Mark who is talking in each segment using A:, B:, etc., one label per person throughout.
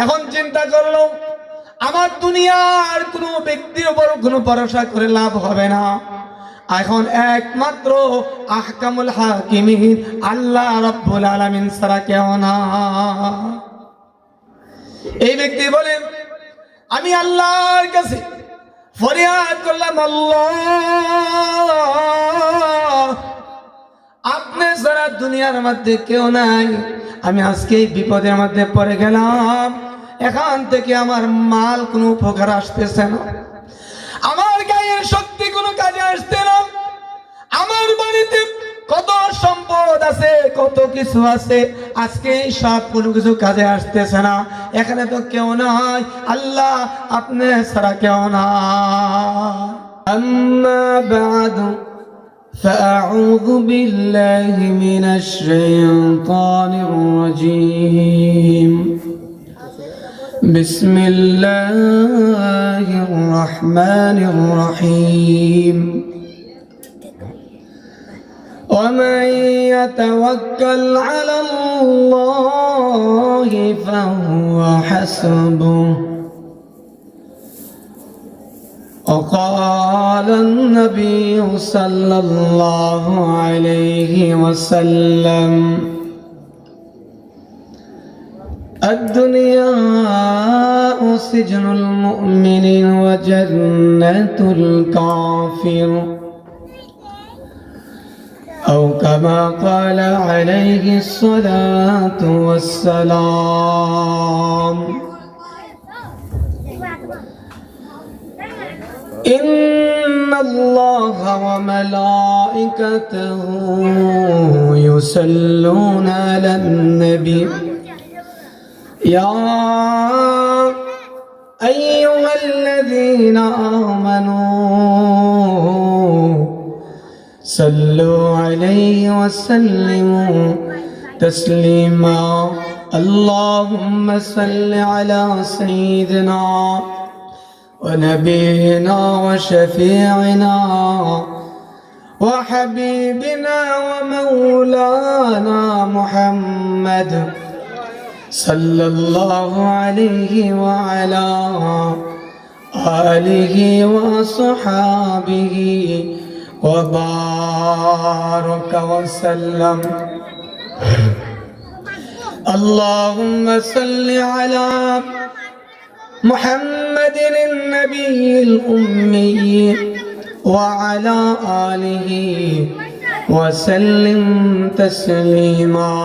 A: এখন চিন্তা করলো আমার দুনিয়ার কোনো ব্যক্তির উপর কোনো ভরসা করে লাভ হবে না। এখন একমাত্র আহকামুল হাকিমিন আল্লাহ রাব্বুল আলামিন ছাড়া কেউ না। এই ব্যক্তি বলেন আমি আল্লাহর কাছে ফরিয়াদ করলাম, আল্লাহ আপনি ছাড়া দুনিয়ার মধ্যে কেউ নাই। আমি আজকে এই বিপদের মধ্যে পড়ে গেলাম। এখান থেকে আমার মাল কোনো উপকার আসতেছে না, আমার গায়ের শক্তি কোনো কাজে আসছে না, আমার বাড়িতে কত সম্পদ আছে, কত কিছু আছে, আজকে সব কোনো কিছু কাজে আসতেছে না। এখানে তো কেউ নাই, আল্লাহ আপনি ছাড়া কেউ না। আম্মা বাদু فأعوذ بالله من الشيطان الرجيم بسم الله الرحمن الرحيم ومن يتوكل على الله فهو حسبه وقال النبي صلى الله عليه وسلم الدنيا سجن المؤمن وجنة الكافر أو كما قال عليه الصلاة والسلام إن الله وملائكته يصلون على النبي يا أيها الذين آمنوا صلوا عليه وسلموا تسليما اللهم صل على سيدنا ونبينا وشفيعنا وحبيبنا ومولانا محمد صلى الله عليه وعلى آله وصحابه وبارك وسلم اللهم صل على محمد النبي الأمي وعلى آله وسلم تسليما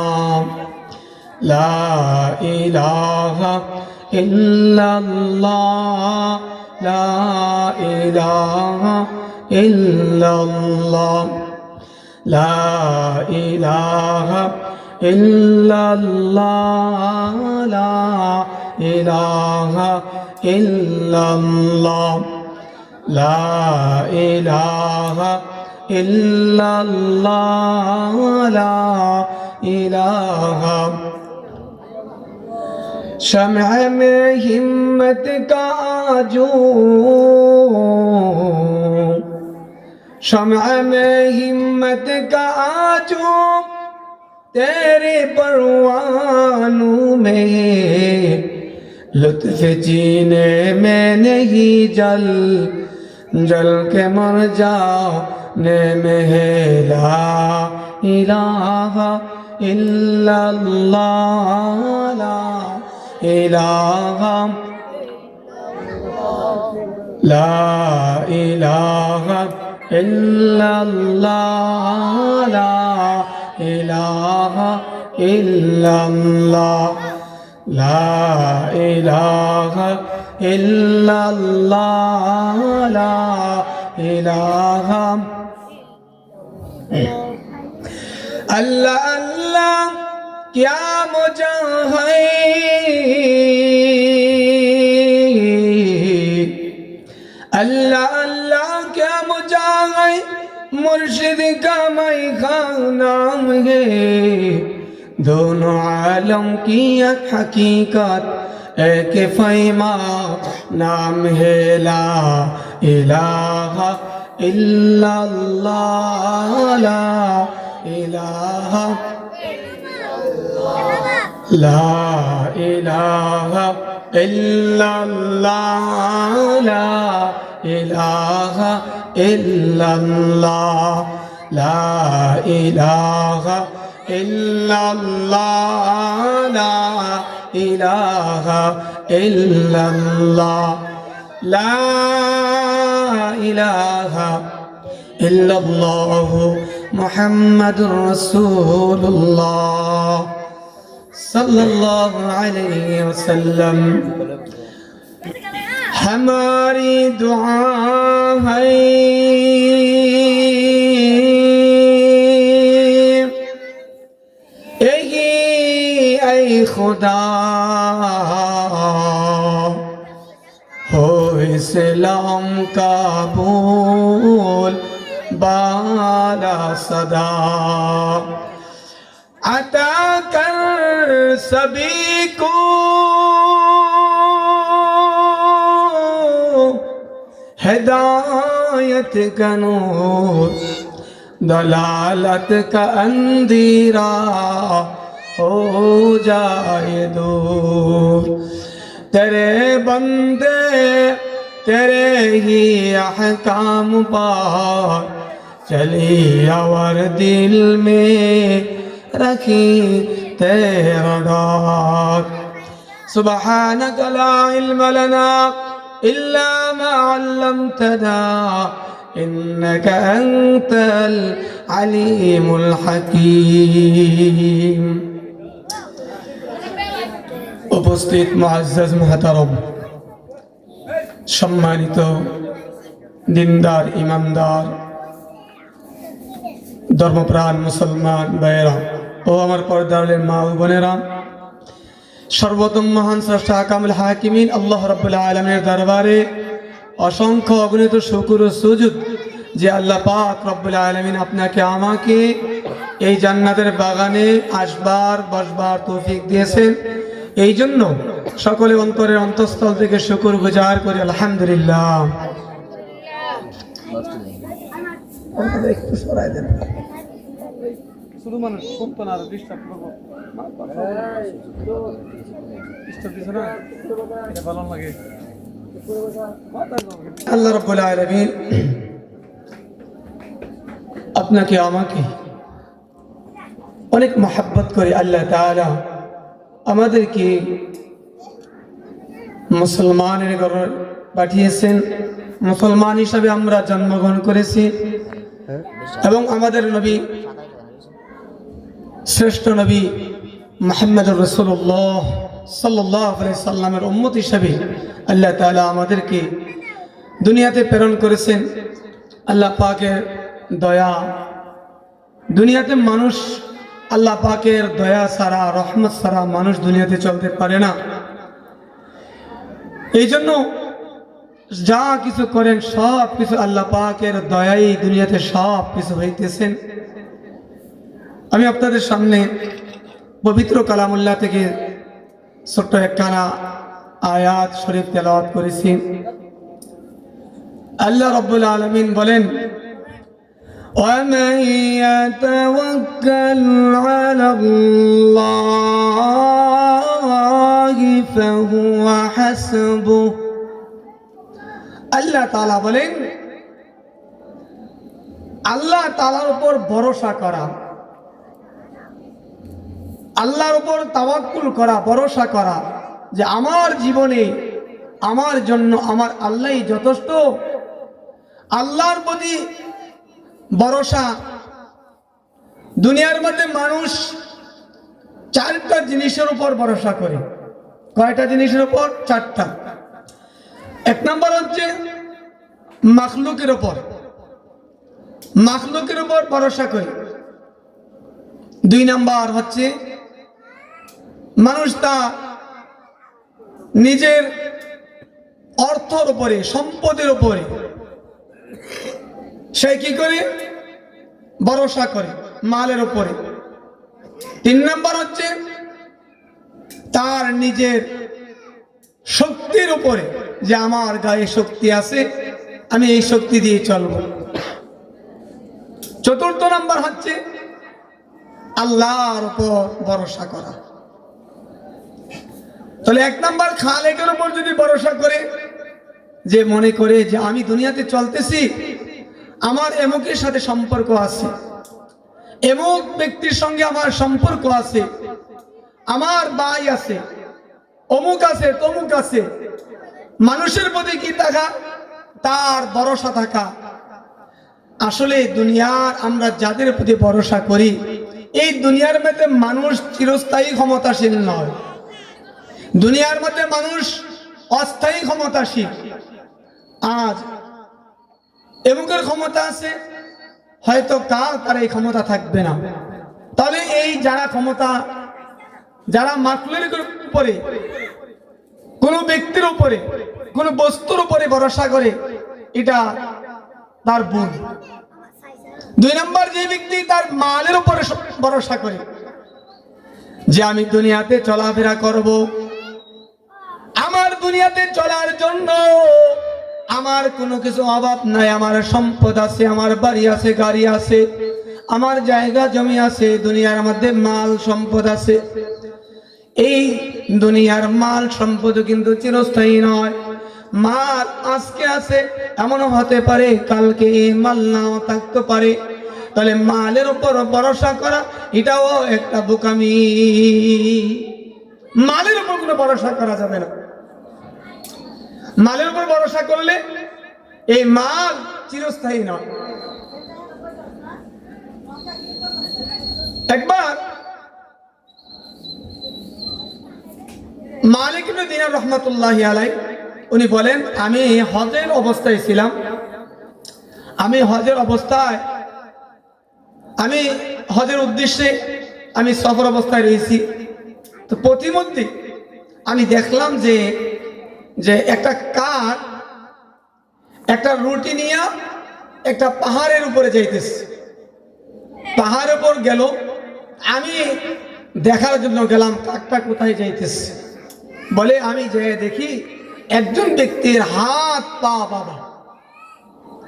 A: لا إله إلا الله لا إله إلا الله لا إله إلا الله لا إله إلا الله لا إله إلا الله لا إله शम्अ में हिम्मत का आजू शम्अ में हिम्मत का आजू तेरे परवानों में लुत्फ जीने में नहीं जल जल के मर जाने में है ला इलाहा इल्लल्लाह ला इलाहा ला इलाहा इल्लल्लाह ला इलाहा इल्लल्लाह ला इलाहा इल्लल्लाह ला इलाहा अल्लाह अल्लाह क्या मजा है अल्लाह अल्लाह क्या मजा है मुर्शिद का मैं नाम है दोनों आलम की एक हकीकत एक फैमा नाम है ला इलाहा इल्लल्लाह ला इलाहा লা ইলাহা ইল্লাল্লাহ, লা ইলাহা ইল্লাল্লাহ, লা ইলাহা ইল্লাল্লাহ, লা ইলাহা ইল্লাল্লাহ, লা ইলাহা ইল্লাল্লাহ মুহাম্মাদুর রাসূলুল্লাহ सल्लल्लाहु अलैहि वसल्लम। हमारी दुआ है यही ऐ खुदा हो इस्लाम का बोल बाला सदा अता कर सभी को हिदायत का नूर, दलालत का अंधेरा हो जाए दूर। तेरे बंदे तेरे ही अहकाम पर चली और दिल में रखी तेरा डर। सुब्हानक ला इल्म लना इल्ला मा अल्लमतना इन्नक अंतल अलीमुल हकीम। उपस्थित मुअज्जज मुहतरम, सम्मानित दिनदार ईमानदार धर्मप्राण मुसलमान भाइरा ও আমার পর্দার মা ও বোনেরা, সর্বোত্তম মহান স্রষ্টা কামুল হাকিমিন আল্লাহ রাব্বুল আলামিনের দরবারে অসংখ্য অগণিত শুকর ও সুজুদ যে আল্লাহ পাক রব্বুল আলামিন আপনাকে আমাকে এই জান্নাতের বাগানে আসবার বসবার তৌফিক দিয়েছেন। এই জন্য সকলে অন্তরের অন্তঃস্থল থেকে শুকর গুজার করি আলহামদুলিল্লাহ। একটু সরাই দেন, শুধু মানুষ শুনতো না, ডিস্টার্ব করবো, ভালো লাগে। আল্লাহ রাব্বুল আলামিন আপনাকে আমাকে অনেক মহব্বত করে আল্লাহ তাআলা আমাদেরকে মুসলমানের ঘরে পাঠিয়েছেন। মুসলমান হিসাবে আমরা জন্মগ্রহণ করেছি এবং আমাদের নবী শ্রেষ্ঠ নবী মুহাম্মদুর রাসূলুল্লাহ সাল্লাল্লাহু আলাইহি সাল্লামের উম্মত হিসেবে আল্লাহ তাআলা আমাদেরকে দুনিয়াতে প্রেরণ করেছেন। আল্লাহ পাকের দয়া, দুনিয়াতে মানুষ আল্লাহ পাকের দয়া ছাড়া, রহমত ছাড়া মানুষ দুনিয়াতে চলতে পারে না। এই জন্য যা কিছু করেন সব কিছু আল্লাহ পাকের দয়াই দুনিয়াতে সব কিছু হইতেছেন। আমি আপনাদের সামনে পবিত্র কালামুল্লাহ থেকে ছোট্ট একখানা আয়াত শরীফ তেলাওয়াত করেছি। আল্লাহ রাব্বুল আলামিন বলেন, وَمَن يَتَوَكَّلْ عَلَى اللَّهِ فَهُوَ حَسْبُهُ। আল্লাহ তাআলা বলেন, আল্লাহ তাআলার উপর ভরসা করা, আল্লাহর উপর তাওয়াক্কুল করা, ভরসা করা যে আমার জীবনে আমার জন্য আমার আল্লাহই যথেষ্ট। আল্লাহর প্রতি ভরসা। দুনিয়ার মধ্যে মানুষ চারটা জিনিসের উপর ভরসা করে। কয়টা জিনিসের উপর? চারটা। এক নম্বর হচ্ছে মাখলুকের উপর, মাখলুকের উপর ভরসা করে। দুই নাম্বার হচ্ছে মানুষ তার নিজের অর্থের উপরে, সম্পদের উপরে সে কি করে? ভরসা করে, মালের উপরে। তিন নাম্বার হচ্ছে তার নিজের শক্তির উপরে, যে আমার গায়ে শক্তি আছে, আমি এই শক্তি দিয়ে চলব। চতুর্থ নাম্বার হচ্ছে আল্লাহর উপর ভরসা করা। তাহলে এক নাম্বার খালেকের উপর যদি ভরসা করে, যে মনে করে যে আমি দুনিয়াতে চলতেছি, আমার এমুকের সাথে সম্পর্ক আছে, এমুক ব্যক্তির সঙ্গে আমার সম্পর্ক আছে, আমার ভাই আছে, অমুক আছে, তমুক আছে, মানুষের প্রতি কি থাকা, তার ভরসা থাকা। আসলে দুনিয়ার আমরা যাদের প্রতি ভরসা করি, এই দুনিয়ার মধ্যে মানুষ চিরস্থায়ী ক্ষমতাশীল নয়, দুনিয়ার মধ্যে মানুষ অস্থায়ী ক্ষমতাশীল। আজ এমুকের ক্ষমতা আছে, হয়তো কাল তার এই ক্ষমতা থাকবে না। তাহলে এই যারা ক্ষমতা, যারা মাকলুকের উপরে, কোনো ব্যক্তির উপরে, কোনো বস্তুর উপরে ভরসা করে, এটা তার ভুল। দুই নম্বর, যে ব্যক্তি তার মালের উপরে ভরসা করে, যে আমি দুনিয়াতে চলাফেরা করব, আমার দুনিয়াতে চলার জন্য আমার কোনো কিছু অভাব নাই, আমার সম্পদ আছে, আমার বাড়ি আছে, গাড়ি আছে, আমার জায়গা জমি আছে, দুনিয়ার মধ্যে মাল সম্পদ আছে। এই দুনিয়ার মাল সম্পদ কিন্তু চিরস্থায়ী নয়। মাল আজকে আছে, এমনও হতে পারে কালকে এই মাল নাও থাকতে পারে। তাহলে মালের উপর ভরসা করা এটাও একটা বোকামি। মালের উপর কোনো ভরসা করা যাবে না। মালের উপর ভরসা করলে এই মাল চিরস্থায়ী নয়। একবার মালিক ইবনে দিনার রহমাতুল্লাহি আলাইহি উনি বলেন, আমি হজের অবস্থায় ছিলাম, আমি হজের অবস্থায়, আমি হজের উদ্দেশ্যে আমি সফর অবস্থায় রয়েছি। তো প্রতিমধ্যে আমি দেখলাম যে একটা কাক একটা রুটি নিয়ে একটা পাহাড়ের উপরে যাইতেছে। পাহাড়ের উপর গেল, আমি দেখার জন্য গেলাম কাকটা কোথায় যাইতেছে। বলে আমি যে দেখি একজন ব্যক্তির হাত পা বাঁধা,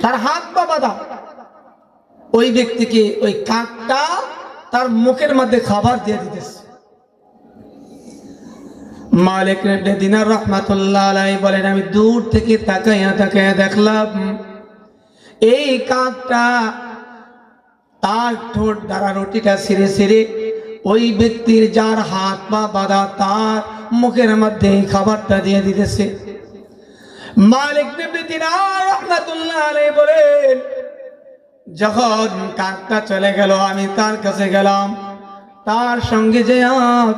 A: তার হাত পা বাঁধা। ওই ব্যক্তিকে ওই কাকটা তার মুখের মধ্যে খাবার দিয়ে দিতেছে। মালিক ইবনে দিনার রাহমাতুল্লাহ আলাইহি বলেন, আমি দূর থেকে তাকাইয়া দেখলাম এই কাকটা তার ঠোঁট দ্বারা রুটিটা ছিঁড়ে ছিঁড়ে ওই ব্যক্তির যার হাত পা বাঁধা তার মুখের মধ্যে খাবারটা দিয়ে দিতেছে। মালিক ইবনে দিনার রাহমাতুল্লাহ আলাইহি বলেন, যখন কাকটা চলে গেল আমি তার কাছে গেলাম, তার সঙ্গে যে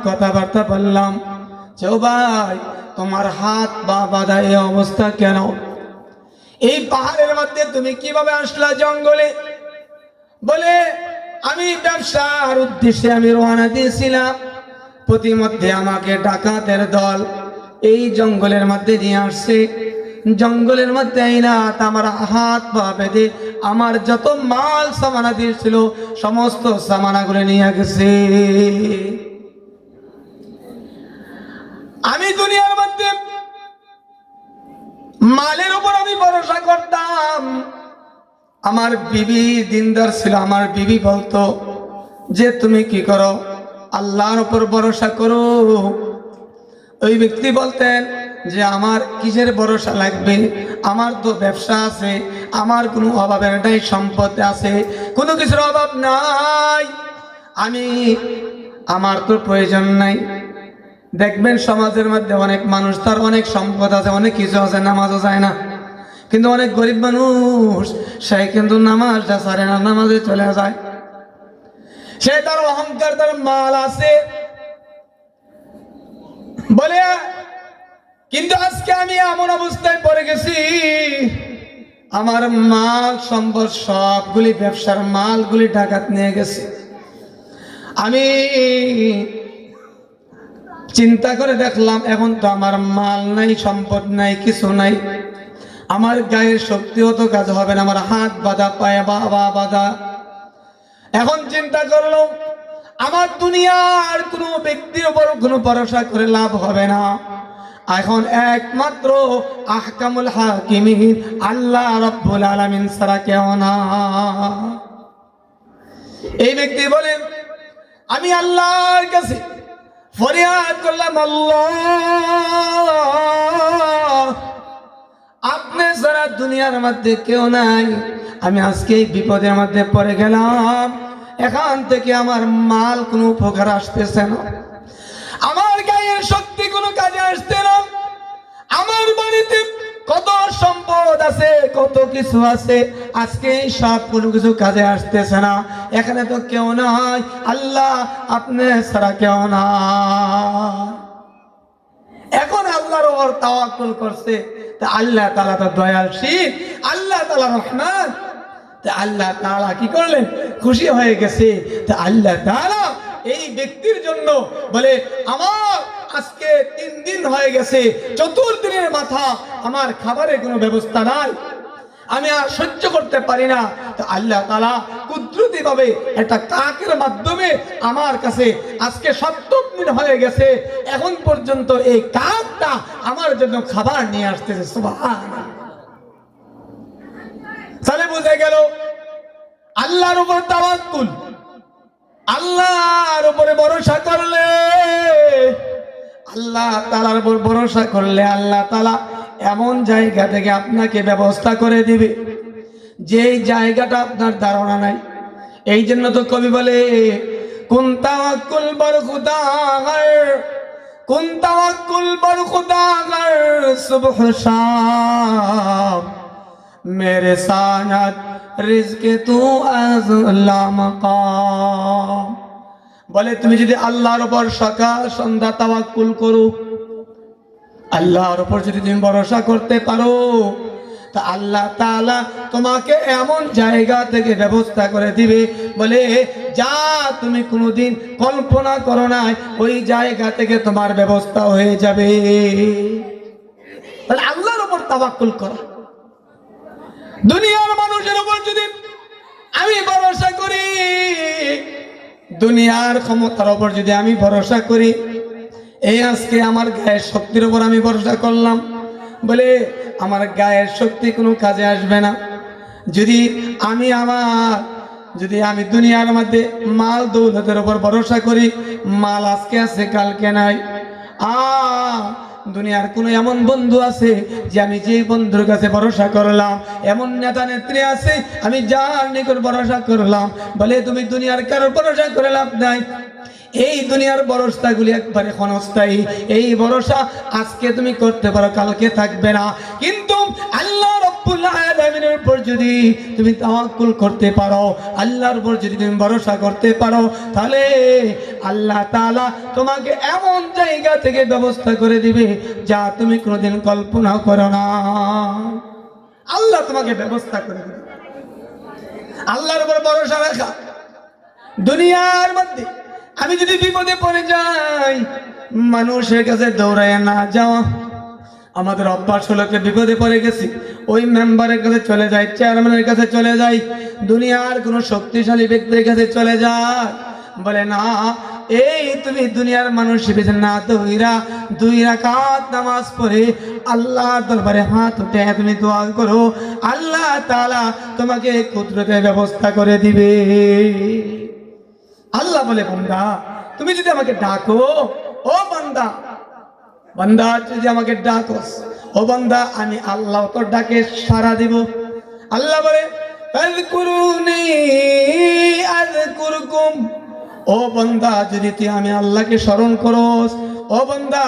A: কথাবার্তা বললাম, যে ভাই তোমার হাত বা বাঁধা এই অবস্থা কেন? এই পাহাড়ের মধ্যে তুমি কিভাবে আসলা জঙ্গলে? বলে আমি ব্যবসার উদ্দেশ্যে আমি রওনা দিয়েছিলাম, প্রতিমধ্যে আমাকে ডাকাতের দল এই জঙ্গলের মধ্যে নিয়ে আসছে। জঙ্গলের মধ্যে আইনা আমার হাত পা বেঁধে আমার যত মাল সামানা দিয়েছিল সমস্ত সামানাগুলো নিয়ে গেছে। আমি দুনিয়ার মধ্যে মালের উপর আমি ভরসা করতাম। আমার বিবি দিনদার ছিল, আমার বিবি বলতো যে তুমি কি করো, আল্লাহর উপর ভরসা করো। ওই ব্যক্তি বলতেন যে আমার কিসের ভরসা লাগবে, আমার তো ব্যবসা আছে, আমার কোনো অভাবের নাই, সম্পদ আছে, কোনো কিছুর অভাব নাই, আমার তো প্রয়োজন নাই। দেখবেন সমাজের মধ্যে অনেক মানুষ, তার অনেক সম্পদ আছে, অনেক কিছু আছে, নামাজও যায় না, কিন্তু অনেক গরিব মানুষ সে কিন্তু নামাজটা ছাড়ে না, নামাজে চলে যায়। সে তার অহংকার, তার মাল আছে বলে, কিন্তু আজকে আমি এমন অবস্থায় পড়ে গেছি, আমার মাল সম্পদ সবগুলি ব্যবসার মালগুলি ডাকাত নিয়ে গেছে। আমি চিন্তা করে দেখলাম এখন তো আমার মাল নাই, সম্পদ নাই, কিছু নাই, আমার গায়ের শক্তিও তো কাজ হবে না, আমার হাত বাঁধা, পায়ে বাঁধা। এখন চিন্তা করলো আমার দুনিয়ার কোনো ব্যক্তির উপর কোনো ভরসা করে লাভ হবে না, এখন একমাত্র আহকামুল হাকিমিন আল্লাহ রাব্বুল আলামিন ছাড়া কেউ না। এই ব্যক্তি বলেন আমি আল্লাহর কাছে ফরিয়াদ করলাম, আল্লাহ আপনি ছাড়া দুনিয়ার মধ্যে কেউ নাই। আমি আজকে এই বিপদের মধ্যে পড়ে গেলাম, এখান থেকে আমার মাল কোনো উপকার আসতেছে না, আমার গায়ের শক্তি কোনো কাজে আসছে না, আমার বাড়িতে কত সম্পদ আছে, কত কিছু আছে, আজকে এই সব কোনো কিছু কাজে আসতেছে না, এখানে তো কেউ নাই, আল্লাহ আপনি ছাড়া কেউ নাই। এখন আল্লাহর উপর তাওয়াক্কুল করছে, তা আল্লাহ তাআলা তো দয়ালশীল, আল্লাহ তাআলা রহমান, তা আল্লাহ তাআলা কি করলেন, খুশি হয়ে গেছে। তা আল্লাহ তাআলা এই ব্যক্তির জন্য বলে, আমার আজকে 3 দিন হয়ে গেছে, 4 দিনের মাথা আমার খাবারের কোনো ব্যবস্থা নাই, আমি আর সহ্য করতে পারি না। তো আল্লাহ তাআলা কুদরতি ভাবে একটা কাকের মাধ্যমে আমার কাছে আজকে 70 দিন হয়ে গেছে, এখন পর্যন্ত এই কাকটা আমার জন্য খাবার নিয়ে আসতেছে। সুবহানাল্লাহ। তাহলে বুঝে গেল আল্লাহর উপর তাওয়াক্কুল, আল্লাহর উপরে ভরসা করলে, আল্লাহ তাআলার উপর ভরসা করলে আল্লাহ তাআলা এমন জায়গা থেকে আপনাকে ব্যবস্থা করে দিবে যেই জায়গাটা আপনার ধারণা নাই। এই জন্য তো কবি বলে, কুন তাওয়াক্কুল বর খুদাগার, কুন তাওয়াক্কুল বর খুদাগার সুবহ শাম, মেরে সায়াত রিজকে তু আযলা মাকাম। বলে তুমি যদি আল্লাহর উপর সকাল সন্ধ্যা তাওয়াক্কুল করো, আল্লাহর উপর যদি তুমি ভরসা করতে পারো, তা আল্লাহ তাআলা তোমাকে এমন জায়গা থেকে ব্যবস্থা করে দিবে, বলে যা তুমি কোনোদিন কল্পনা করো না, ওই জায়গা থেকে তোমার ব্যবস্থা হয়ে যাবে। তাহলে আল্লাহর উপর তাওয়াক্কুল করা। দুনিয়ার মানুষের উপর যদি আমি ভরসা করি, দুনিয়ার ক্ষমতার উপর যদি আমি ভরসা করি, এই আজকে আমার গায়ের শক্তির উপর আমি ভরসা করলাম, বলে আমার গায়ের শক্তি কোনো কাজে আসবে না। যদি আমি দুনিয়ার মধ্যে মাল দৌলতের উপর ভরসা করি, মাল আজকে আছে কালকে নাই। দুনিয়ার কোন এমন বন্ধু আছে যে আমি যে বন্ধুর কাছে ভরসা করলাম, এমন নেতা নেত্রী আছে আমি যার নিকট ভরসা করলাম, বলে তুমি দুনিয়ার কারো ভরসা করে লাভ নাই। এই দুনিয়ার ভরসাগুলি একবারে ক্ষণস্থায়ী, এই ভরসা আজকে তুমি করতে পারো, কালকে থাকবে না। কিন্তু আল্লাহ রাব্বুল আলামিনের উপর যদি তুমি তাওয়াক্কুল করতে পারো, আল্লাহর উপর যদি তুমি ভরসা করতে পারো, তাহলে আল্লাহ তাআলা তোমাকে এমন জায়গা থেকে ব্যবস্থা করে দিবে যা তুমি কোনোদিন কল্পনা করো না। আল্লাহ তোমাকে ব্যবস্থা করে দিবে। আল্লাহর উপর ভরসা রাখা। দুনিয়ার মধ্যে আমি যদি বিপদে পড়ে যাই, মানুষের কাছে দৌড়ায় না যাওয়া। আমাদের অভ্যাস হলো বিপদে পড়ে গেছি, ওই মেম্বারের কাছে চলে যাই, চেয়ারম্যানের কাছে চলে যাই, দুনিয়ার কোনো শক্তিশালী ব্যক্তির কাছে চলে যায়। বলে না, এই তুমি দুনিয়ার মানুষ হিসেবে না দৌড়া 2 রাকাত নামাজ পড়ে আল্লাহর দরবারে হাত উঠে তুমি দোয়া করো, আল্লাহ তাআলা তোমাকে কুদরতের ব্যবস্থা করে দিবে। আল্লাহ বলে, বান্দা তুমি যদি আমাকে ডাকো, ও বান্দা, বান্দা যদি আমাকে ডাকো, ও বান্দা, আমি আল্লাহ তোর ডাকে সাড়া দিব। আল্লাহ বলে, আযকুরুনি আযকুরকুম, ও বান্দা যদি তুই আমি আল্লাহকে স্মরণ করস, ও বান্দা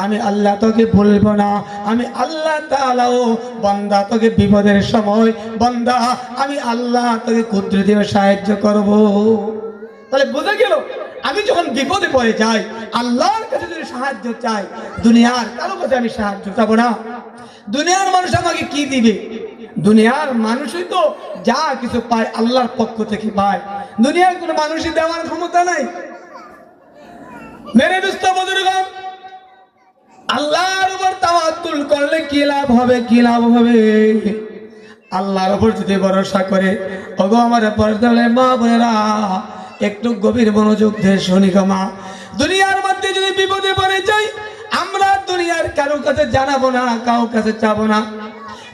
A: আমি আল্লাহ তোকে ভুলবো না। আমি আল্লাহ তাআলাও বান্দা তোকে বিপদের সময়, বান্দা আমি আল্লাহ তোকে কুদরতিভাবে সাহায্য করব। তাহলে বুঝে গেল, আমি যখন বিপদে পড়ে যাই, আল্লাহর কাছে যদি সাহায্য চাই, দুনিয়ার কারো কাছে আমি সাহায্য চাবো না। দুনিয়ার মানুষ আমাকে কি দিবে? দুনিয়ার মানুষই তো যা কিছু পায় আল্লাহর পক্ষ থেকে পায়, দুনিয়ার কোনো মানুষই দেওয়ার ক্ষমতা নাই। মেরে দুস্থ বুজুর্গণ, আল্লাহর উপর তাওয়াক্কুল করলে কি লাভ হবে? কি লাভ হবে? আল্লাহর উপর যদি ভরসা করে, ওগো আমার পর্দালে মা বোনেরা, একটু গভীর মনোযোগ দিয়ে শুনি গো মা। দুনিয়ার মধ্যে যদি বিপদে পড়ে যাই, আমরা দুনিয়ার কারো কাছে জানাবো না, কারো কাছে চাবো না।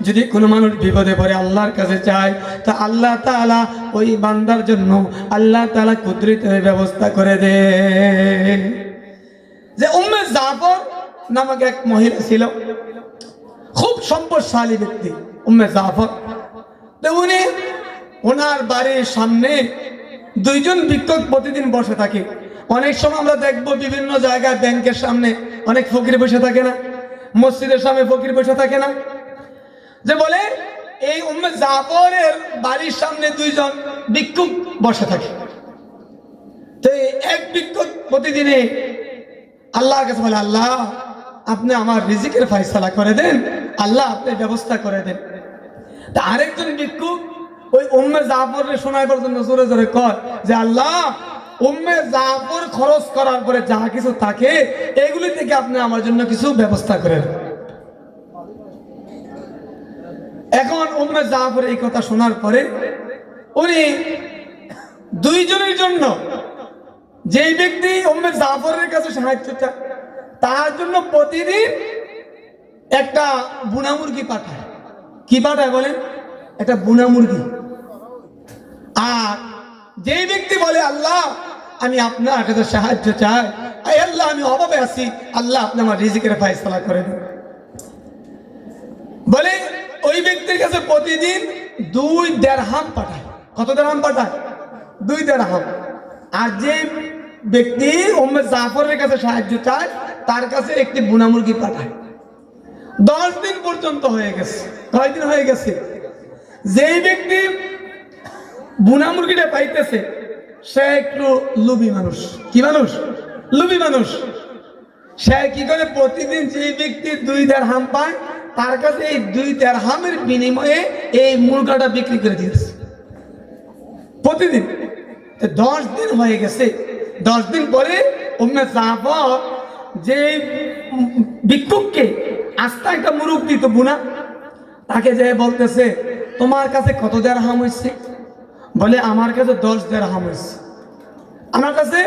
A: যদি কোনো মানুষ বিপদে পড়ে আল্লাহর কাছে চায়, তা আল্লাহ তাআলা ওই বান্দার জন্য আল্লাহ তাআলা কুদরতি ব্যবস্থা করে দেয়। যে উম্মে জাফর নামক এক মহিলা ছিল, খুব সম্পদশালী ব্যক্তি উম্মে জাফর। তো উনি ওনার বাড়ির সামনে দুইজন ভিক্ষুক প্রতিদিন বসে থাকে। অনেক সময় আমরা দেখবো বিভিন্ন জায়গায় ব্যাংকের সামনে অনেক ফকির বসে থাকে না, মসজিদের সামনে ফকির বসে থাকে না, যে বলে এই উম্মে জাফরের বাড়ির সামনে দুইজন ভিক্ষুক বসে থাকে। তো এক ভিক্ষুক প্রতিদিনে আল্লাহর কাছে বলে, আল্লাহ আপনি আমার রিজিকের ফয়সালা করে দেন, আল্লাহ আপনি ব্যবস্থা করে দেন। তা আরেকজন ভিক্ষুক ওই উম্মে জাফরের শোনার পর্যন্ত জোরে জোরে কয় যে আল্লাহ উম্মে জাফর খরচ করার পরে যা কিছু থাকে এগুলি থেকে আপনি আমার জন্য কিছু ব্যবস্থা করেন। এখন উম্মে জাফর এই কথা শোনার পরে উনি দুইজনের জন্য, যেই ব্যক্তি উম্মে জাফরের কাছে সাহায্য চায় তার জন্য প্রতিদিন একটা বুনা মুরগি পাঠায়। কি পাঠায় বলেন? একটা বুনা মুরগি। আর যেই ব্যক্তি বলে আল্লাহ আমি আপনার কাছে সাহায্য চাই, আল্লাহ আমি অভাবে আছি, আল্লাহ আপনি আমার রিজিকের ফয়সালা করে দেন, বলে ওই ব্যক্তির কাছে প্রতিদিন 2 দিরহাম পাঠায়। কত দিরহাম পাঠায়? 2 দিরহাম। আর যে ব্যক্তি উম্মে জাফরের কাছে সাহায্য চায় তার কাছে একটি বুনা মুরগি পাঠায়। 10 দিন পর্যন্ত হয়ে গেছে। কয়দিন হয়ে গেছে? যেই ব্যক্তি বুনা মুরগিটা পাইতেছে সে একটু লোভী মানুষ। কি মানুষ? লোভী মানুষ। সে কি করে প্রতিদিন যেই ব্যক্তি 2 দিরহাম পায় তার কাছে এই 2 দিরহামের বিনিময়ে এই মুরগাটা বিক্রি করে দিয়েছে প্রতিদিন। 10 দিন হয়ে গেছে। 10 দিন পরে উম্মে জাফর যে ভিক্ষুককে আস্তে একটা মুরগ দিত বুনা, তাকে যে বলতেছে তোমার কাছে কত দিরহাম হয়েছে? বলে আমার কাছে 10 দিরহাম হয়েছে। আমার কাছে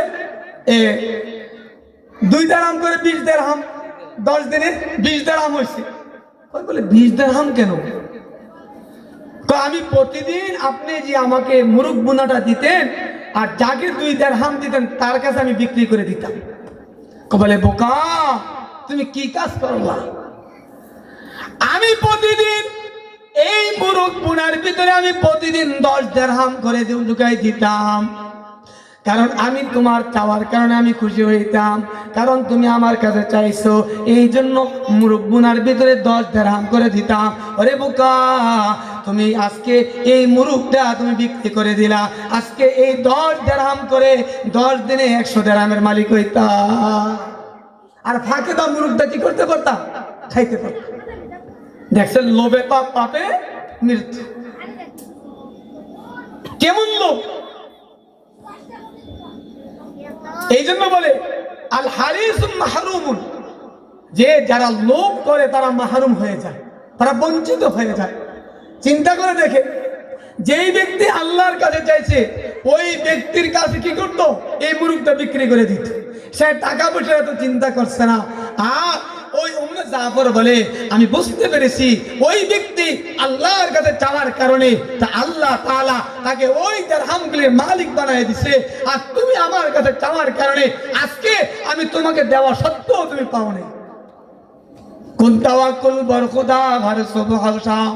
A: 2 দিরহাম করে 20 দিরহাম, 10 দিনে 20 দিরহাম হয়েছে। বলে 20 দিরহাম কেন? আমি প্রতিদিন আপনি যে আমাকে মুরগ বুনাটা দিতেন আর যাকে 2 দিরহাম দিতেন তার কাছে আমি বিক্রি করে দিতাম। বলে বোকা তুমি কি কাজ করলা? আমি প্রতিদিন এই মুরগ বুনার ভিতরে আমি প্রতিদিন 10 দিরহাম করে ঢুকাই দিতাম, কারণ আমি তোমার চাওয়ার কারণে আমি খুশি হইতাম, কারণ তুমি আমার কাছে চাইছো, এই জন্য মুরগ বুনার ভিতরে 10 দিরহাম করে দিতাম। আরে বোকা তুমি আজকে এই মুরগটা তুমি বিক্রি করে দিলা, আজকে এই 10 দিরহাম করে 10 দিনে 100 দিরহামের মালিক হইতা। আর ফাঁকে দাও মুরগটা কি করতে পারতাম? খাইতে পারতাম। দেখছেন লোভে পাপ, পাপে মৃত্যু। কেমন লোভ! এই জন্য বলে আল হারিসুম মাহরুমুন, যে যারা লোভ করে তারা মাহরুম হয়ে যায়, তারা বঞ্চিত হয়ে যায়। চিন্তা করে দেখে, যেই ব্যক্তি আল্লাহর কাছে চাইছে ওই ব্যক্তির কাছে কি করতো? এই মুরগটা বিক্রি করে দিত। সে টাকা পয়সা এত চিন্তা করছে না। আর ওই উম্মে জাফর বলে আমি বুঝতে পেরেছি ওই ব্যক্তি আল্লাহর কাছে চাওয়ার কারণে তা আল্লাহ তাআলা তাকে ওই দিরহামগুলির মালিক বানিয়ে দিয়েছে। আর তুমি আমার কাছে চাওয়ার কারণে আজকে আমি তোমাকে দেওয়া সত্ত্বেও তুমি পাও না। কুন তাওয়াক্কুল বার খুদা হর সুবহ শাম,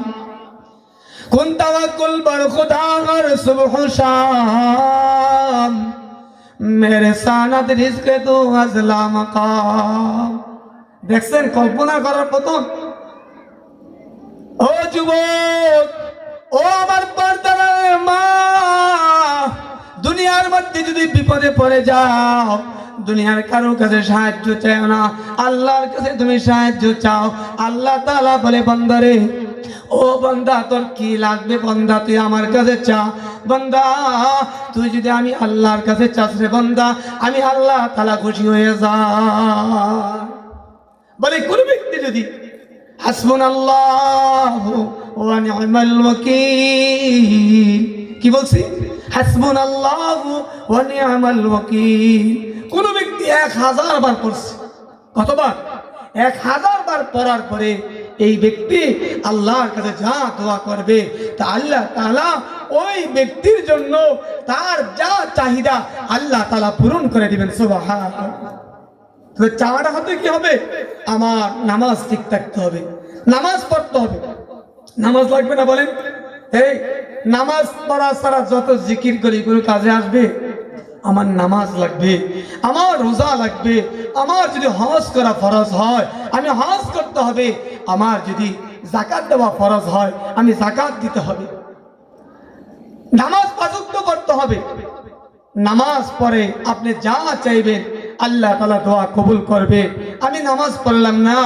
A: কুন তাওয়াক্কুল বার খুদা হর সুবহ শাম, মেরে সানাত রিজকে তো আজলা মাকাম। দেখছেন কল্পনা করার পতন? ও যুবক, ও আমার পর্দার মা, দুনিয়ার মধ্যে যদি বিপদে পড়ে যাও দুনিয়ার কারো কাছে সাহায্য চাও না, আল্লাহর কাছে তুমি সাহায্য চাও। আল্লাহ তাআলা বলে বান্দারে, ও বান্দা তোর কি লাগবে বান্দা তুই আমার কাছে চা। বান্দা তুই যদি আমি আল্লাহর কাছে চাস রে বান্দা, আমি আল্লাহ তাআলা খুশি হয়ে যা। বলে কোন ব্যক্তি যদি হাসবুনাল্লাহু ওয়া নি'মাল ওয়াকিল, কি বলছি? হাসবুনাল্লাহু ওয়া নি'মাল ওয়াকিল। কোন ব্যক্তি 1000 বার পড়ছে, কতবার? 1000 বার পড়ার পরে এই ব্যক্তি আল্লাহর কাছে যা দোয়া করবে তা আল্লাহ তাআলা ওই ব্যক্তির জন্য তার যা চাহিদা আল্লাহ তাআলা পূরণ করে দিবেন। সুবহানাল্লাহ। তবে চাওয়াটা হতে কি হবে, আমার নামাজ ঠিক থাকতে হবে, নামাজ পড়তে হবে। নামাজ লাগবে না বলেন? এই নামাজ পড়া ছাড়া যত জিকির করি কোনো কাজে আসবে? আমার নামাজ লাগবে, আমার রোজা লাগবে, আমার যদি হজ করা ফরজ হয় আমি হজ করতে হবে, আমার যদি যাকাত দেওয়া ফরজ হয় আমি যাকাত দিতে হবে, নামাজ পাঁচ ওয়াক্ত পড়তে হবে। নামাজ পড়ে আপনি যা চাইবেন আল্লাহ তাআলা দোয়া কবুল করবে। আমি নামাজ পড়লাম না,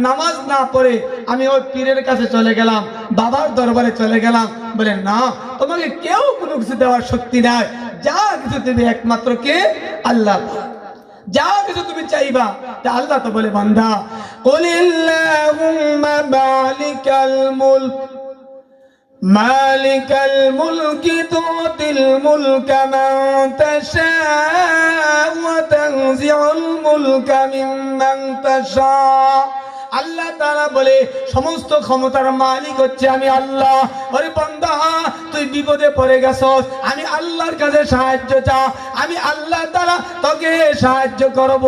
A: নামাজ না পড়ে আমি ওই পীরের কাছে চলে গেলাম, বাবার দরবারে চলে গেলাম, বলে না তোমাকে কেউ কোনো কিছু দেওয়ার শক্তি নাই, যা কিছু দেবে একমাত্র কে? আল্লাহ। যা কিছু তুমি চাইবা তা আল্লাহ তো বলে বান্দা কুলিল্লাহুম্মা মালিকাল মুলক مالك الملك تؤتي الملك من تشاء وتنزع الملك ممن تشاء। আল্লাহ তাআলা বলে সমস্ত ক্ষমতার মালিক হচ্ছে আমি আল্লাহ। ওরে বান্দা তুই বিপদে পড়ে গেছস, আমি আল্লাহর কাছে সাহায্য চা, আমি আল্লাহ তাআলা তোকে সাহায্য করব,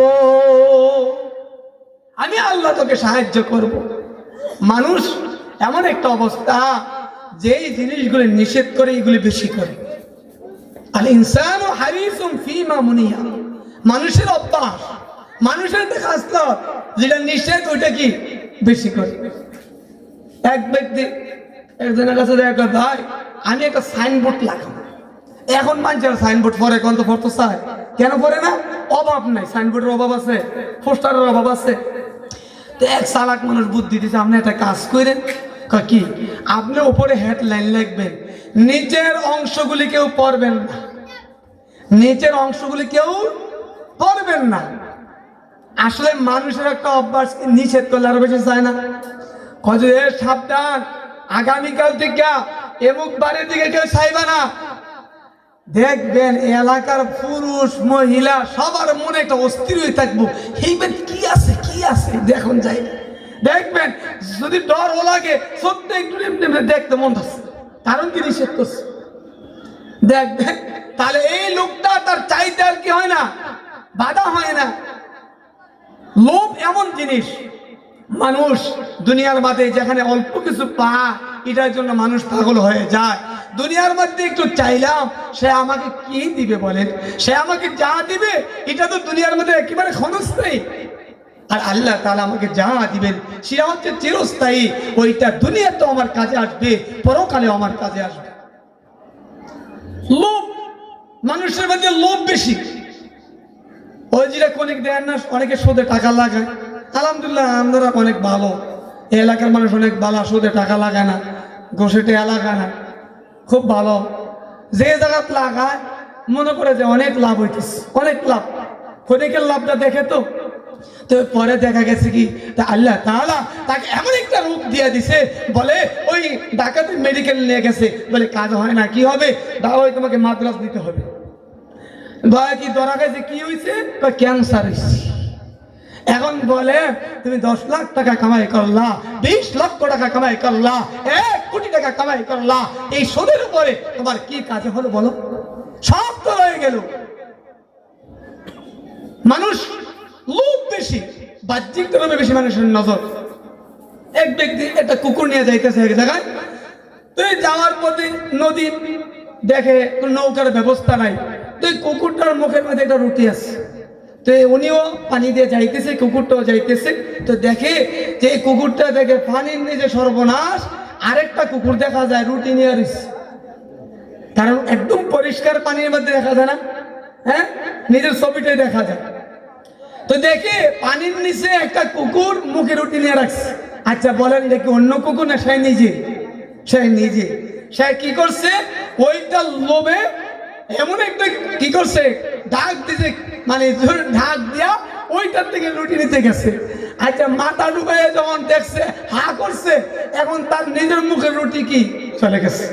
A: আমি আল্লাহ তোকে সাহায্য করব। মানুষ এমন একটা অবস্থা যেই জিনিসগুলো নিষেধ করে এগুলি বেশি করে। আল ইনসানু হারিসুম ফিমা মুনিয়া, মানুষের অভ্যাস, মানুষের দেখা আসলো যেটা নিষেধ ওইটা কি বেশি করে। এক ব্যক্তি একজনের কাছে দেখা, ভাই আমি একটা সাইনবোর্ড লাগাবো। এখন মানুষের সাইনবোর্ড পরে কোন তো পড়তে চায়, কেন পড়ে না? অভাব নাই, সাইনবোর্ডের অভাব আছে, পোস্টারের অভাব আছে। তো এক চালাক মানুষ বুদ্ধি দিচ্ছে, আপনি একটা কাজ করেন, কি আপনি উপরে হেডলাইন লিখবেন, নিচের অংশগুলি কেউ পড়বেন না, নিচের অংশগুলি কেউ পড়বেন না। আসলে মানুষের একটা অভ্যাস নিষেধ করলে আরো বেশি চায় না, কত সাবধান আগামীকাল থেকে এমুক বাড়ির দিকে কেউ চাইবে না। দেখবেন এলাকার পুরুষ মহিলা সবার মনে একটা অস্থির হয়ে থাকবো, এইবার কি আছে কি আছে দেখুন যাই, দেখবেন যদি ডর ও লাগে সত্যি একটু দেখতে মন থাকছে, কারণ কি নিষেধ করছে। দেখবেন তাহলে এই লোকটা তার চাইতে আর কি হয় না, বাধা হয় না। লোভ এমন জিনিস, মানুষ দুনিয়ার মধ্যে যেখানে অল্প কিছু পায় এটার জন্য মানুষ পাগল হয়ে যায়। দুনিয়ার মধ্যে একটু চাইলাম, সে আমাকে কি দিবে বলেন? সে আমাকে যা দিবে এটা তো দুনিয়ার মধ্যে একেবারে ক্ষণস্থায়ী, আর আল্লাহ তাআলা আমাকে যা দিবেন সেটা হচ্ছে চিরস্থায়ী। ওইটা দুনিয়াতেও আমার কাজে আসবে, পরকালেও আমার কাজে আসবে। লোভ, মানুষের মধ্যে লোভ বেশি। ওই যেটা কোনিক দেন না, অনেকে সুদে টাকা লাগায়। আলহামদুলিল্লাহ আমরা অনেক ভালো, এই এলাকার মানুষ অনেক ভালো, সুদে টাকা লাগায় না, ঘষেটে লাগায় না, খুব ভালো। যে জায়গাত লাগায় মনে করে যে অনেক লাভ হইতেছে, অনেক লাভ, কোনিকের লাভটা দেখে তো। তো পরে দেখা গেছে কি আল্লাহ তাআলা তাকে এমন একটা রূপ দিয়ে দিছে, বলে ওই ডাকাতি মেডিকেল নিয়ে গেছে, বলে কাজ হয় না, কি হবে? ওই তোমাকে মাদ্রাস দিতে হবে। দয়া কি ধরা গেছে, কি হয়েছে? ক্যান্সার হয়েছে। এখন বলে তুমি 10 লাখ টাকা কামাই করলা, 20 লক্ষ টাকা কামাই করলা, 1 কোটি টাকা কামাই করলা, এই সুদের উপরে তোমার কি কাজে হলো বলো? সব তো রয়ে গেল। মানুষ লোভ বেশি, বাহ্যিক ধর্মে বেশি মানুষের নজর। এক ব্যক্তি একটা কুকুর নিয়ে যাইতেছে এক জায়গায়, তো যাওয়ার পথে নদী দেখে নৌকার ব্যবস্থা নাই, তো কুকুরটার মুখের মধ্যে একটা রুটি আছে, তো উনিও পানি দিয়ে যাইতেছে, কুকুরটাও যাইতেছে। তো দেখে যে কুকুরটা দেখে পানির নিচে সর্বনাশ, আরেকটা কুকুর দেখা যায় রুটি নিয়ে আসছে, কারণ একদম পরিষ্কার পানির মধ্যে দেখা যায় না, হ্যাঁ নিজের ছবিটাই দেখা যায়। তো দেখে পানির নিচে একটা কুকুর মুখে রুটি নিয়ে রাখছে। আচ্ছা বলেন এটা কি অন্য কুকুর না সে নিজে? সে নিজে। সে কি করছে, ওইটা লোভে এমন একটা কি করছে, ঢাক দিছে, মানে ঢাক দিয়া ওইটার থেকে রুটি নিতে গেছে। আচ্ছা মাথা ডুবাইয়ে যখন দেখছে, হা করছে, এখন তার নিজের মুখের রুটি কি চলে গেছে।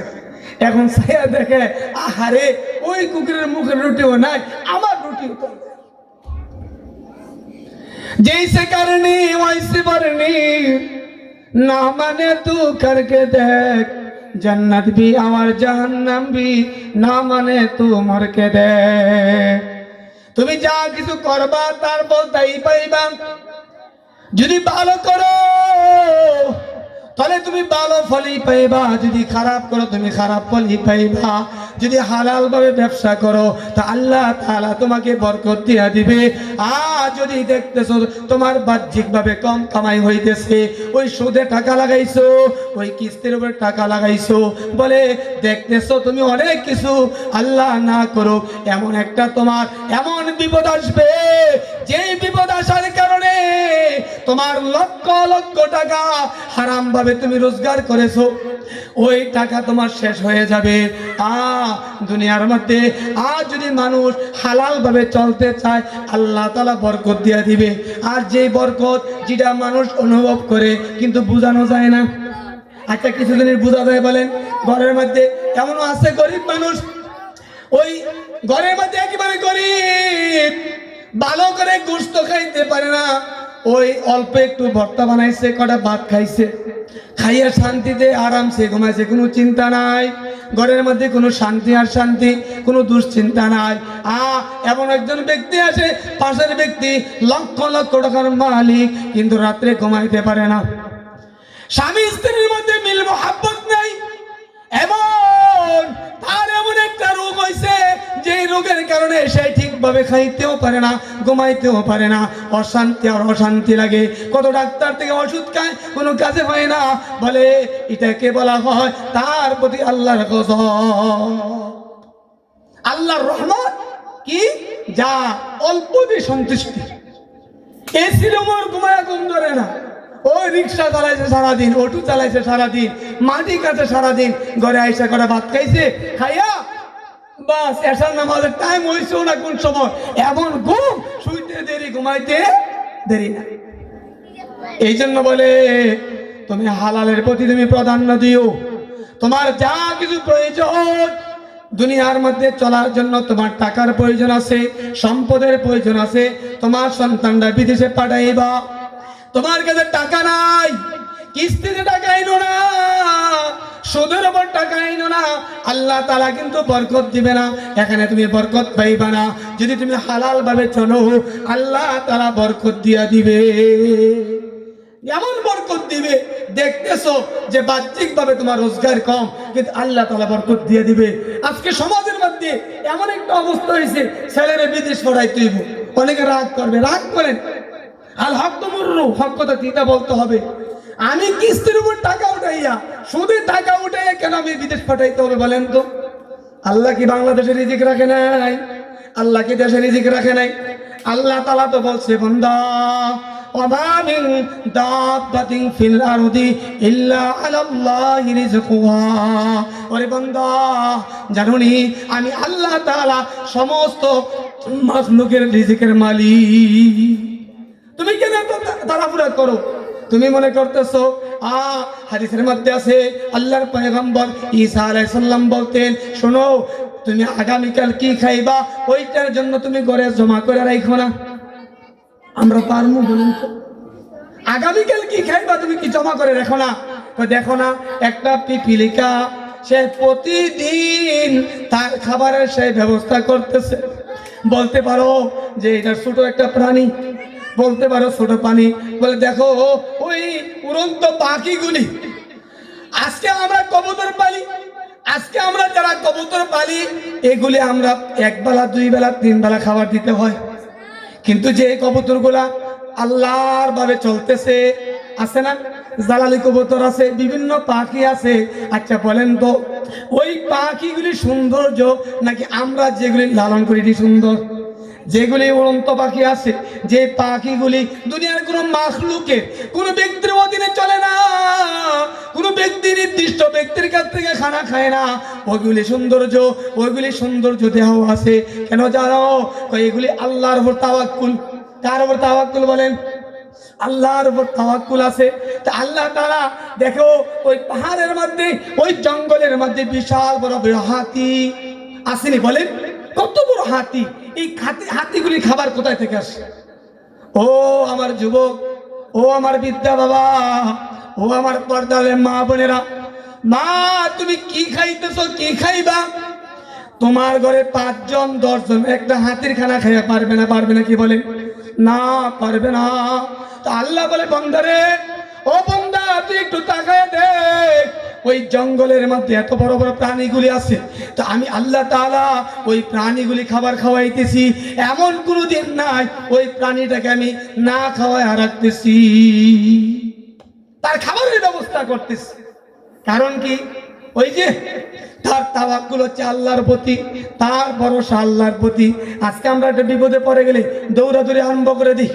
A: এখন সে দেখে আহারে ওই কুকুরের মুখের রুটিও নাই, আমার রুটিও তো। जैसे करनी वैसे भरनी, ना माने तू करके देख, जन्नत भी और जहन्नम भी ना माने तू मर के देख। তুমি যা কিছু করবা তারপর তাই পাইবা। যদি ভালো করো তাহলে তুমি ভালো ফলই পাইবা, যদি খারাপ করো তুমি খারাপ ফলই পাইবা। যদি হালাল ভাবে ব্যবসা করো তা আল্লাহ তাআলা তোমাকে বরকত দিয়া দিবে। আর যদি দেখতেছো তোমার বাহ্যিক ভাবে কম কামাই হইতেছে, ওই সুদে টাকা লাগাইছো, ওই কিস্তির উপর টাকা লাগাইছো, বলে দেখতেছো তুমি অনেক কিছু, আল্লাহ না করো এমন একটা তোমার এমন বিপদ আসবে, যেই বিপদ আসার কারণে তোমার লক্ষ লক্ষ টাকা হারাম ভাবে তুমি রোজগার করেছো, ওই টাকা তোমার শেষ হয়ে যাবে। দুনিয়ার মধ্যে যদি মানুষ হালাল ভাবে চলতে চায় আল্লাহ তাআলা বরকত দিয়ে দিবে। আর যে বরকত যেটা মানুষ অনুভব করে কিন্তু বোঝানো যায় না। আচ্ছা কিছু জিনিস বোঝা যায় বলেন? ঘরের মধ্যে এমনও আছে গরিব মানুষ, ওই ঘরের মধ্যে একেবারে গরিব, ভালো করে গোশত খাইতে পারে না, ওই অল্প একটু ভর্তা বানাইছে, কটা ভাত খাইছে, খাইয়া শান্তিতে আরামসে ঘুমাইছে, কোনো চিন্তা নাই, ঘরের মধ্যে কোনো শান্তি আর শান্তি, কোনো দুশ্চিন্তা নাই। এমন একজন ব্যক্তি আছে, পাশের ব্যক্তি লক্ষ লক্ষ টাকার মালিক, কিন্তু রাত্রে ঘুমাইতে পারে না। স্বামী স্ত্রীর মধ্যে মিল মোহাব্বত নাই, এমন তার এমন একটা রোগ হয়েছে যে রোগের কারণে সে ঠিকভাবে খাইতেও পারে না, ঘুমাইতেও পারে না, অশান্তি আর অশান্তি লাগে। কত ডাক্তার থেকে ওষুধ খায়, কোনো কাজে হয় না, বলে এটাকে বলা হয় তার প্রতি আল্লাহর গজব, আল্লাহর রহমত। কি যা অল্প দিয়ে সন্তুষ্টি, এসির ওপর ঘুমায় ঘুম ধরে না, ওই রিক্সা চালাইছে সারাদিন, অটো চালাইছে সারাদিন, মাটি কাটে সারাদিন, ঘরে আইসা করে ভাত খাইছে, খাইয়া বাস এসার নামাজের টাইম হয়েছেও না কোন সময়, এমন ঘুম, শুইতে দেরি ঘুমাইতে দেরি না। এই জন্য বলে তুমি হালালের প্রতি তুমি প্রাধান্য দিও। তোমার যা কিছু প্রয়োজন দুনিয়ার মধ্যে চলার জন্য, তোমার টাকার প্রয়োজন আছে, সম্পদের প্রয়োজন আছে, তোমার সন্তানরা বিদেশে পাঠাইবা, তোমার কাছে টাকা নাই, কিস্তিতে টাকা আইনো না, সুদের উপর টাকা আইনো না, আল্লাহ তাআলা কিন্তু বরকত দিবে না, এখানে তুমি বরকত পাইবা না। যদি তুমি হালাল ভাবে চলো আল্লাহ তাআলা বরকত দিয়া দিবে, এমন বরকত দিবে দেখতেছো যে বাহ্যিক ভাবে তোমার রোজগার কম, কিন্তু আল্লাহ তাআলা বরকত দিয়ে দিবে। আজকে সমাজের মধ্যে এমন একটা অবস্থা হয়েছে, ছেলেরা বিদেশ পড়াইতে হইব, অনেকে রাগ করবে, রাগ করেন, আল হক তো মুররু, হক কথা তিতা বলতে হবে। আমি কিস্তির উপর টাকা উঠাইয়া, সুদে টাকা উঠাইয়া কেন আমি বিদেশ পাঠাইতে হবে বলেন তো? আল্লাহ কি বাংলাদেশে রিজিক রাখে নাই? আল্লাহ কি দেশে রিজিক রাখে নাই? আল্লাহ তাআলা তো বলছে বান্দা ওয়া মিন দাব্বাতিন ফিল আরদি ইল্লা আলাল্লাহি রিজকুহা, ওরে বান্দা জানুনি আমি আল্লাহ তাআলা সমস্ত মাখলুকের রিজিকের মালিক। তুমি কেন তাড়াহুড়া করো? তুমি মনে করতেছো হাদিসের মধ্যে আছে আল্লাহর পয়গম্বর ঈসা আলাইহিস সালাম বলতেন, শোনো তুমি আগামীকাল কি খাইবা ওইটার জন্য তুমি ঘরে জমা করে রাখো না। আমরা পারমু বলুন তো? আগামীকাল কি খাইবা তুমি কি জমা করে রাখো না? তো দেখো না একটা পিপিলিকা, সে প্রতিদিন তার খাবারের সেই ব্যবস্থা করতেছে। বলতে পারো যে এটা ছোট একটা প্রাণী, বলতে পারো ছোট প্রাণী, বলে দেখো ওই উড়ন্ত পাখিগুলি, আজকে আমরা কবুতর পালি, আজকে আমরা যারা কবুতর পালি এগুলি আমরা এক বেলা দুই বেলা তিন বেলা খাবার দিতে হয়, কিন্তু যে কবুতরগুলা আল্লাহর ভাবে চলতেছে আছে না, জালালি কবুতর আছে, বিভিন্ন পাখি আছে, আচ্ছা বলেন তো ওই পাখিগুলি সৌন্দর্য নাকি আমরা যেগুলি লালন করি এটি সুন্দর? যেগুলি উড়ন্ত পাখি আছে, যে পাখিগুলি দুনিয়ার কোনো মাখলুকের কোনো ব্যক্তির অধীনে চলে না, কোনো ব্যক্তি নির্দিষ্ট ব্যক্তির কাছ থেকে খানা খায় না, ওইগুলি সৌন্দর্য দেহ আছে কেন জানো? এগুলি আল্লাহর উপর তাওয়াক্কুল। কার উপর তাওয়াক্কুল বলেন? আল্লাহর উপর তাওয়াক্কুল আছে। তা আল্লাহ তাআলা দেখো ওই পাহাড়ের মধ্যে, ওই জঙ্গলের মধ্যে বিশাল বড় বড় হাতি আসেনি বলেন? কত বড় হাতি! এই হাতিগুলি খাবার কোথায় থেকে আসে? ও আমার যুবক, ও আমার বিদ্যা বাবা, ও আমার পর্দার মা বোনেরা, মা তুমি কি খাইতেছো, কি খাইবা? তোমার ঘরে 5 জন 10 জন একটা হাতির খানা খেয়ে পারবে না? পারবে না? কি বলে? না, পারবে না। তো আল্লাহ বলে, বান্দারে, ও বান্দা, তুই একটু তাকায় দেখ, ওই জঙ্গলের মধ্যে এত বড় বড় প্রাণীগুলি আছে, তো আমি আল্লাহ তাআলা ওই প্রাণীগুলি খাবার খাওয়াইতেছি, এমন কোনো দিন নাই ওই প্রাণীটাকে আমি না খাওয়ায় রাখতেছি, তার খাবারের ব্যবস্থা করতেছি। কারণ কি? ওই যে তার তাওয়াক্কুল হচ্ছে আল্লাহর প্রতি, তার ভরসা আল্লাহর প্রতি। আজকে আমরা একটা বিপদে পড়ে গেলে দৌড়াদৌড়ি আরম্ভ করে দিই,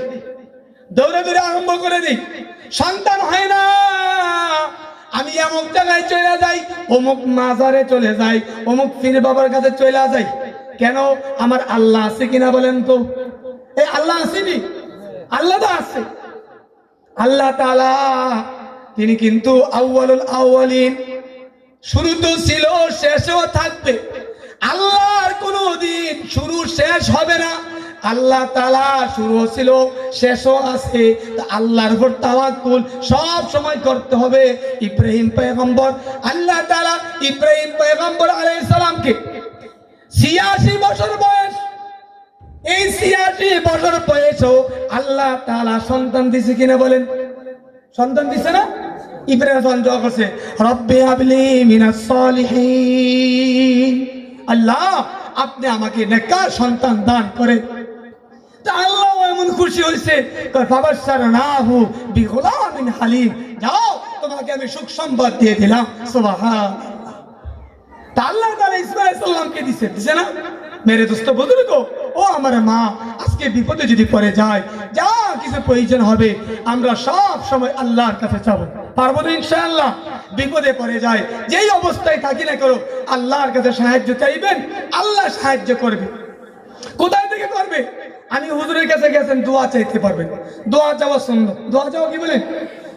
A: দৌড়াদৌড়ি আরম্ভ করে দিই, সন্তান হয় না, আমি অমুক জায়গায় চলে যাই, অমুক মাজারে চলে যাই, অমুক পীর বাবার কাছে চলে যাই। কেন? আমার আল্লাহ আছে কিনা বলেন তো? এই আল্লাহ আসেনি? আল্লাহ তো আছে। আল্লাহ তাআলা তিনি কিন্তু আউয়ালুল আউয়ালিন, শুরু তো ছিল, শেষও থাকবে। আল্লাহর কোনো দিন শুরু শেষ হবে না। আল্লাহ তাআলা শুরু ছিল, শেষও আছে। তা আল্লাহর উপর তাওয়াক্কুল সব সময় করতে হবে। ইব্রাহিম পয়গম্বর, আল্লাহ তাআলা ইব্রাহিম পয়গম্বর আলাইহিস সালামকে 86 বছর বয়স, এই 86 বছর বয়সেও আল্লাহ তাআলা সন্তান দিছে কিনা বলেন? সন্তান দিছে না? ইব্রাহিম দোয়া করছে, রব্বি হাবলি মিনাস সলিহিন, আল্লাহ আপনি আমাকে নেককার সন্তান দান করে। তা আল্লাহ এমন খুশি হয়েছে, ফাবাশশারনাহু বিগুলামিন হালিম, যাও তোমাকে আমি সুখ সংবাদ দিয়ে দিলাম। সুবহানাল্লাহ। তা আল্লাহ তাআলা ইসমাঈল সাল্লামকে দিছে না? মেরে দোস্ত বুজুর্গ, ও আমার মা, আজকে বিপদে যদি পড়ে যায়, যা কিছু প্রয়োজন হবে, আমরা সব সময় আল্লাহর কাছে চাবো, পারবো তো ইনশাআল্লাহ? বিপদে পড়ে যায়, যেই অবস্থায় থাকি না করো, আল্লাহর কাছে সাহায্য চাইবেন, আল্লাহ সাহায্য করবে। কোথায় থেকে করবে? আমি হুজুরের কাছে গেছেন, দোয়া চাইতে পারবেন। দোয়া চাওয়া সুন্নাত, দোয়া চাওয়া কি বলেন?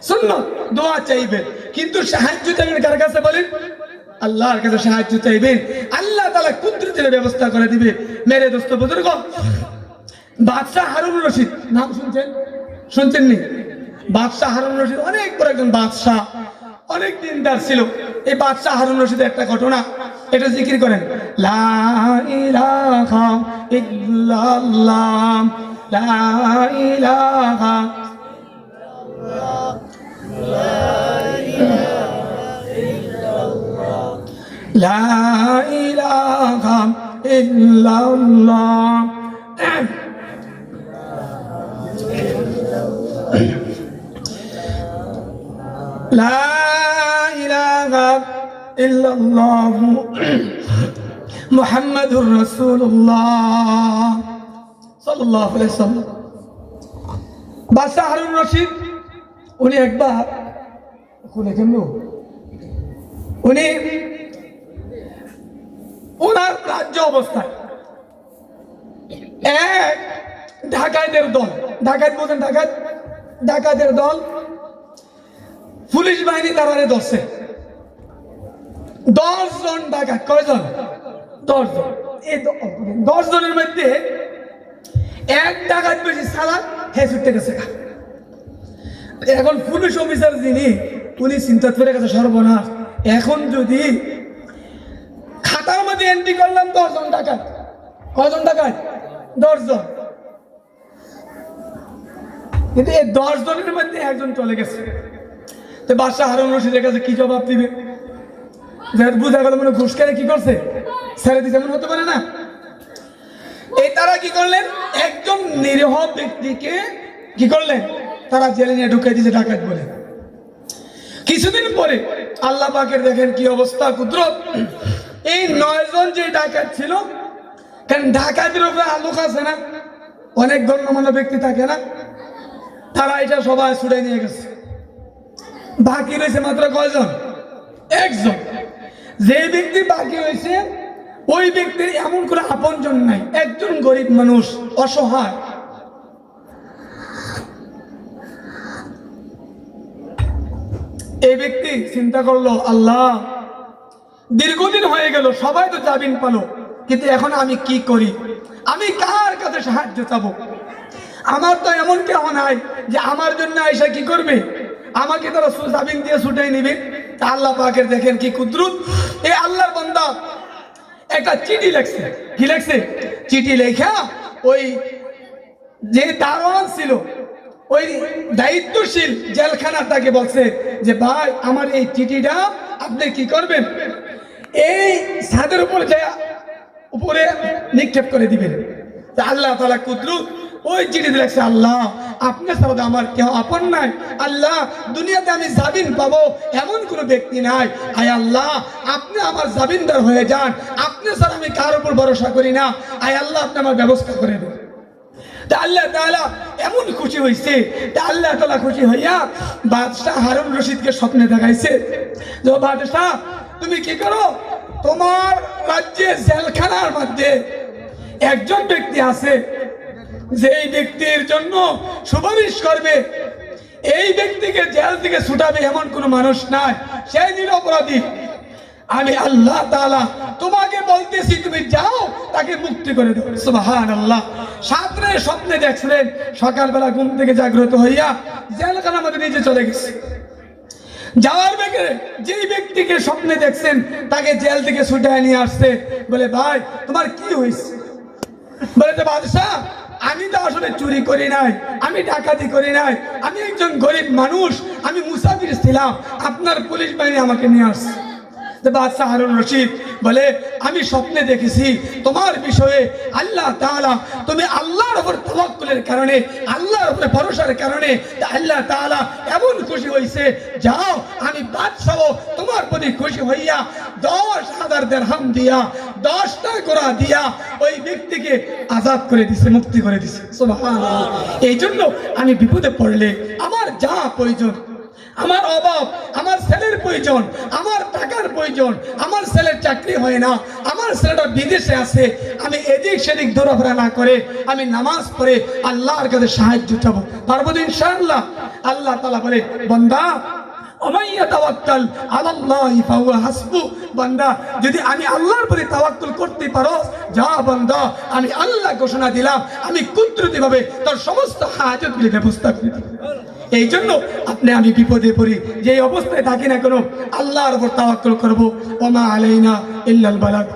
A: সুন্নাত। দোয়া চাইবেন, কিন্তু সাহায্য চাইবেন কার কাছে বলেন? আল্লাহর কাছে সাহায্য চাইবেন, আল্লাহ তাআলা কুদরতের ব্যবস্থা করে দিবে। মেরে দোস্ত বুজুর্গ, বাদশাহ হারুন রশিদ নাম শুনছেন? শুনছেন নি? বাদশাহ হারুন রশিদ অনেক বড় একজন বাদশাহ, অনেক দিনদার ছিল। এই বাদশাহ হারুন রশিদের একটা ঘটনা, এটা জিকির করেন, লা ইলাহা ইল্লাল্লাহ, লা ইলাহা লা ইলাহা ইল্লাল্লাহ, লা ইলাহা ইল্লাল্লাহ মুহাম্মাদুর রাসূলুল্লাহ সাল্লাল্লাহু আলাইহি ওয়াসাল্লাম। বাদশাহ হারুন রশিদ উনি একবার উনি ওনার রাজ্য অবস্থায় এক ডাকাতের দল, ডাকাত বলছেন, ডাকাত, ডাকাতের দল পুলিশ বাহিনী তারারে ধরছে। 10 জন ডাকাত, কয়জন? 10 জন। এই 10 জনের মধ্যে এক ডাকাত বেশি সালা হ্যাঁ ছুটতে গেছে। এখন পুলিশ অফিসার যিনি, উনি চিন্তা করে গেছে, সর্বনাশ, এখন যদি খাতার মধ্যে এন্ট্রি করলাম 10 জন ডাকাত, কয়জন ডাকাত? 10 জন, কিন্তু এই 10 জনের মধ্যে একজন চলে গেছে। তো বাদশাহ হারুন রশিদের কাছে কি জবাব দিবে? বুঝা গেল মানে ঘুষ খেয়ে কি করছে, ছেড়ে দিচ্ছে, এমন হতে পারে না? এই তারা কি করলেন? একজন নিরীহ ব্যক্তিকে কি করলেন? তারা জেলে নিয়ে ঢুকাই দিয়েছে ডাকাত বলে। কিছুদিন পরে আল্লাহ পাকের দেখেন কি অবস্থা, কুদরত, এই 9 জন যে ডাকাত ছিল, কারণ ডাকাতের উপরে আলোক আছে না, অনেক গণ্যমান্য ব্যক্তি থাকে না, তারা এটা সবাই ছুড়ে নিয়ে গেছে। বাকি রয়েছে মাত্র কয়জন? একজন। যে ব্যক্তি বাকি হয়েছে, ওই ব্যক্তির এমন কোনো আপনজন নাই, একজন গরিব মানুষ, অসহায়। এই ব্যক্তি চিন্তা করলো, আল্লাহ, দীর্ঘদিন হয়ে গেল, সবাই তো জামিন পালো, কিন্তু এখন আমি কি করি? আমি কার কাছে সাহায্য চাবো? আমার তো এমন কেউ নাই যে আমার জন্য আয়সা কি করবে, আমাকে তারা জামিন দিয়ে ছুটাই নিবে। আল্লাহ পাকের দেখেন কি কুদরত, এই আল্লাহর বান্দা একটা চিঠি লেখছে। কি লেখছে? চিঠি লেখা ওই যে দারোয়ান ছিল, ওই দায়িত্বশীল জেলখানা তাকে বলছে যে ভাই আমার এই চিঠিটা আপনি কি করবেন, এই ছাদের উপরে নিক্ষেপ করে দিবেন। আল্লাহ তাআলা কুদরত ওই চিঠিতে লেখছে, আল্লাহ আপনি ছাড়া আমার কেউ আপন নাই, আল্লাহ দুনিয়াতে আমি জামিন পাবো এমন কোনো ব্যক্তি নাই, আয় আল্লাহ আপনি আমার জামিনদার হয়ে যান, আপনি ছাড়া আমি কার উপর ভরসা করি না, আয় আল্লাহ আপনি আমার ব্যবস্থা করে দেন। তা আল্লাহ তাআলা এমন খুশি হয়েছে, তা আল্লাহ তাআলা খুশি হইয়া বাদশাহ হারুন রশিদকে স্বপ্নে দেখাইছে যে বাদশাহ তুমি কি করো, তোমার রাজ্যের জেলখানার মধ্যে একজন ব্যক্তি আছে, যেই ব্যক্তির জন্য সুপারিশ করবে, এই ব্যক্তিকে জেল থেকে ছুটাবে এমন কোনো মানুষ নাই, সে নিরপরাধী। আমি আল্লাহ তাআলা তোমাকে বলতেছি তুমি যাও তাকে মুক্তি করে দাও। সুবহানাল্লাহ। সাতরে স্বপ্নে দেখছিলেন, সকালবেলা ঘুম থেকে জাগ্রত হইয়া জেলখানার মধ্যে নিচে চলে গেছে। যাওয়ার বেগে যেই ব্যক্তিকে স্বপ্নে দেখছেন তাকে জেল থেকে ছুটায় নিয়ে আসছে। বলে ভাই তোমার কি হয়েছে? বলে যে বাদশাহ আমি তো আসলে চুরি করি নাই, আমি ডাকাতি করি নাই, আমি একজন গরিব মানুষ, আমি মুসাফির ছিলাম, আপনার পুলিশ বাহিনী আমাকে নিয়ে আসছে। বাদশাহ হারুন রশিদ বলে আমি স্বপ্নে দেখেছি তোমার বিষয়ে আল্লাহ তাআলা, তুমি আল্লাহর উপর তাওয়াক্কুলের কারণে, আল্লাহর উপরে ভরসার কারণে আল্লাহ তাআলা এমন খুশি হয়েছে, যাও আমি বাদশাহ তোমার প্রতি খুশি হইয়া 10,000 দিরহাম দিয়া 10টা ঘোড়া দিয়া ওই ব্যক্তিকে আজাদ করে দিছে, মুক্তি করে দিছে। সুবহানাল্লাহ। এই জন্য আমি বিপদে পড়লে আমার যা প্রয়োজন, আমার অভাব, আমার ছেলের প্রয়োজন, আমার টাকার প্রয়োজন, আমার ছেলের চাকরি হয় না, আমার ছেলেটা বিদেশে আছে, আমি এদিক সেদিক দৌড়াফেরা না করে আমি নামাজ পড়ে আল্লাহর কাছে সাহায্য চাবো, পারবো তো ইনশাআল্লাহ। আল্লাহ তাআলা বলে বান্দা ওমাইয়া তাওয়াক্কাল আলাল্লাহি ফাহুয়া হাসবু, বান্দা যদি আমি আল্লাহর উপরে তাওয়াক্কুল করতে পারো, যা বান্দা আমি আল্লাহ ঘোষণা দিলাম আমি কুদরতি ভাবে তোর সমস্ত হাজতগুলি ব্যবস্থা করে দেব। এই জন্য আপনি আমি বিপদে পড়ি, যে অবস্থায় থাকি না কেন আল্লাহর উপর তাওয়াক্কুল করব। ওমা আলাইনা ইল্লাল বালাগ।